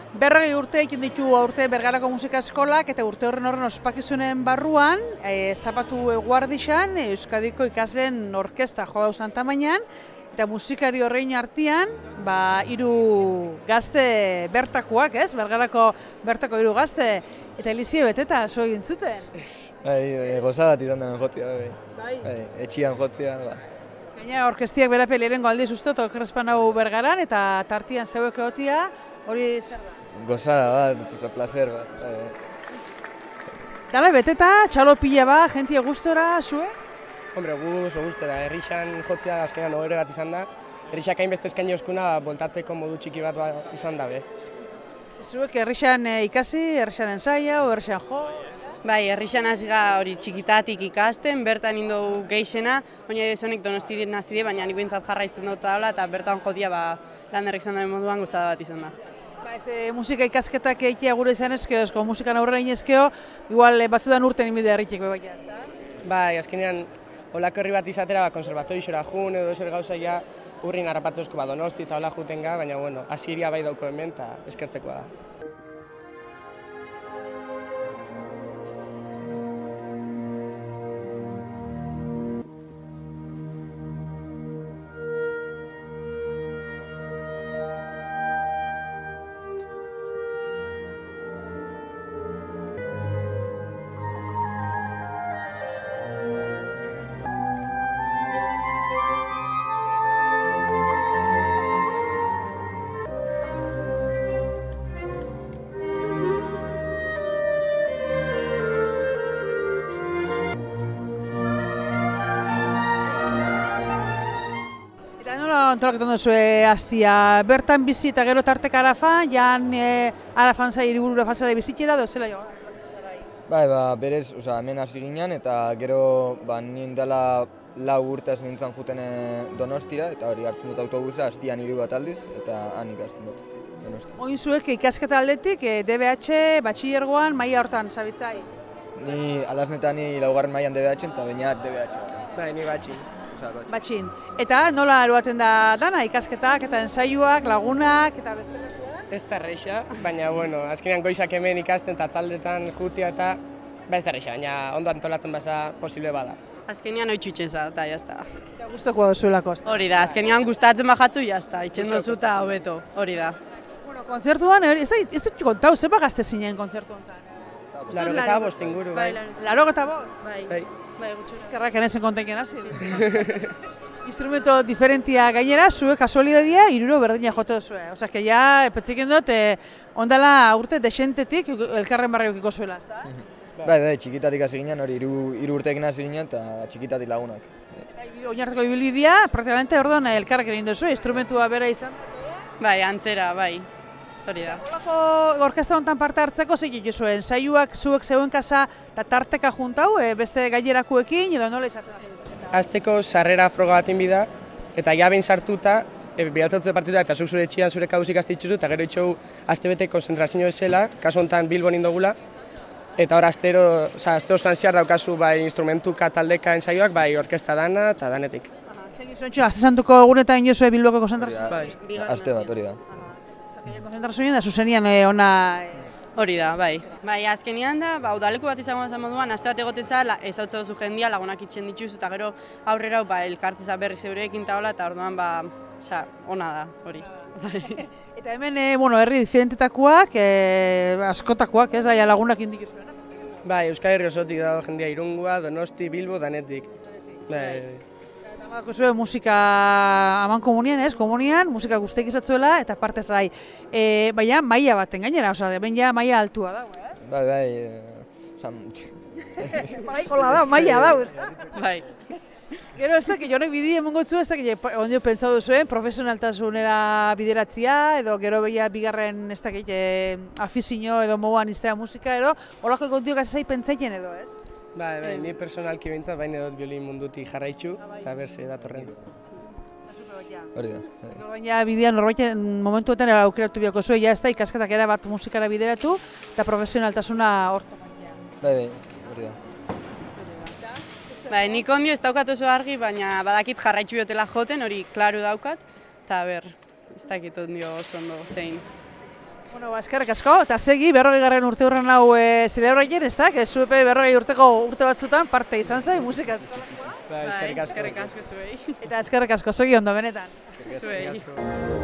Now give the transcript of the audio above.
40 urte egin ditu aurte Bergarako Musika Eskolak eta urte horren ospakizunen barruan, zapatu eguardixan, Euskadiko ikasleen orkesta jo dau Santamainan, eta musikari horrein artean, 3 gazte bertakoak, ez? Bergarako bertako 3 gazte, eta Elizio beteta, zo egin zuten? Goza bat izan den jotzia, etxian jotzia. Gaina orkestiak berape lehenengo aldiz uste, okerrezpan hau Bergaran, eta tartian zeuek egotia, hori zer da? Gozada bat, placer bat. Dale beteta, txalo pila bat, jentia gustora, zue? Hombre, oso gustora, herrixan jotzea azkenean ohore bat izan da. Herrixak hainbeste eskaini euskuna boltatzeko modu txiki bat izan da be. Zuek herrixan ikasi, herrixan ensaia, o herrixan jo? Bai, herrixan hasiga hori txikitatik ikasten, bertan indou geixena, baina ezonek Donostiaren hasi die, baina nik behintzat jarraitzen dut tabla eta bertan jotia landerrek izan den moduan gozada bat izan da. Musika ikasketak egitea gure izan ezkeo, musikan aurrera inezkeo, igual batzudan urten inbidea herritxek bebaia, ez da? Bai, azkenean, olako herri bat izatera, konservatorixora jun edo zer gauza ja, urrin harrapatzeusko Donosti eta hola juten ga, baina bueno, asiria bai dauko hemen eta eskertzekoa da. Antolaketan duzue hastia, bertan bizi eta gero tartek Arafan, jan Arafan zai hiriburura fasara bizitxera, dozela jo? Bai, berez, hemen hasi ginen eta gero nien dela 4 urtez nintzen juten Donostira, eta hori hartzen dut autobusa hastian 3 bat aldiz, eta han ikasten dut Donosti. Oin zuek ikasketa aldetik, DBH, batxillergoan, maila hortan zabitzai? Ni alasnetan ni 4. mailan DBH eta bainat DBH. Bai, ni batxin. Batxin. Eta nola eroaten da dana, ikasketak eta ensaiuak, lagunak eta bestelakoa? Ez da erreixa, baina bueno, azkenean goizak hemen ikasten eta atzaldetan jutia eta ez da erreixa, baina ondo antolatzen basa posible bada. Azkenean oitxu itxen za, eta jazta. Eta guztokoa duzuelako. Hori da, azkenean gustatzen bajatzu jazta, itxen dozu eta hobeto, hori da. Bueno, kontzertuan, ez dut kontau, zeba gazte zinen kontzertu honetan? 85 inguru, bai. 85? Bai. Bai, gutxo ezkerrak enezen kontenken hasi. Instrumento diferentia gainera, zuek kasualidadia 3 berdina jote duzue. Osea, que ja, petziken dut, ondala urte desentetik elkarren barriokiko zuela, ez da? Bai, txikitatik hasi ginen, hori 3 urteekin hasi ginen eta txikitatik lagunak. Eta oinarteko ibilbidea, praktikamente orduan elkarrek egin duzu, instrumentua bera izan? Bai, antzera, bai. Hori da. Horako orkesta honetan parte hartzeko zeik zuen, ensaiuak zuek zeuen kasa eta tarteka juntau, beste gainerakuekin edo nola izaten da? Azteko sarrera froga batin bida, eta ja behin sartuta, bilatzatze partituta eta zure etxian zure kausik ikastitzuzu, eta gero itxou astebete konzentrazio esela, kasu honetan Bilbon indogula, eta hor astero zoan ziar daukazu bai instrumentuka taldeka ensaioak, bai orkesta dana eta danetik. Zein zuentxo, aste santuko egunetan inozue Bilboko konzentrazioa? Bai, aste bat, hori da. Konzentrazioen da, zuzenian ona... Hori da, bai. Bai, azkenian da, udaleku bat izango zen moduan, aste bat egoten za, ezautza duzu jendia, lagunak itxen dituzu, eta gero aurrera elkartzeza berri zeurekin eta hola, eta orduan, ona da, hori. Eta hemen, herri diferentetakoak, askotakoak, ez, lagunak indik zuen? Bai, Euskal Herri osotik dago jendia Irungua, Donosti, Bilbo, danetik. Badako zuen musika aman komunian, ez? Komunian, musika guztiak izatzuela eta parte zai. Baina maila baten gainera, ben ja maila altua dago, eh? Bai. Hola da, maila dago, ez da? Bai. Gero ez da, jonek bidi emongotzu, ez da, ondio pentsatu zuen, profesionaltasunera bideratzia, edo gero behia bigarren, ez da, afizio edo moguan iztea musika, edo, holako kontiok azizai pentsaiten edo, ez? Bai, ni personalki behintzat, baina dut biolin mundutik jarraitzu, eta berze datorren. Hori da. Baina bidean norbaiten momentuetan aukeratu bioko zuen, ez da, ikasketak era bat musikara bideratu, eta profesionaltasuna hortu baina. Bai, hori da. Bai, nik ondio ez daukat oso argi, baina badakit jarraitzu biotela joten, hori klaru daukat, eta ez dakit ondio oso ondo zein. Bueno, eskerrik asko, eta segi 40. urte hurren hau zelebroien, ez da? Zuepe 40 urte batzutan parte izan zai musika eskolakoa. Eskerrik asko. Eskerrik asko zuei. Eta eskerrik asko, segi ondo benetan. Eskerrik asko.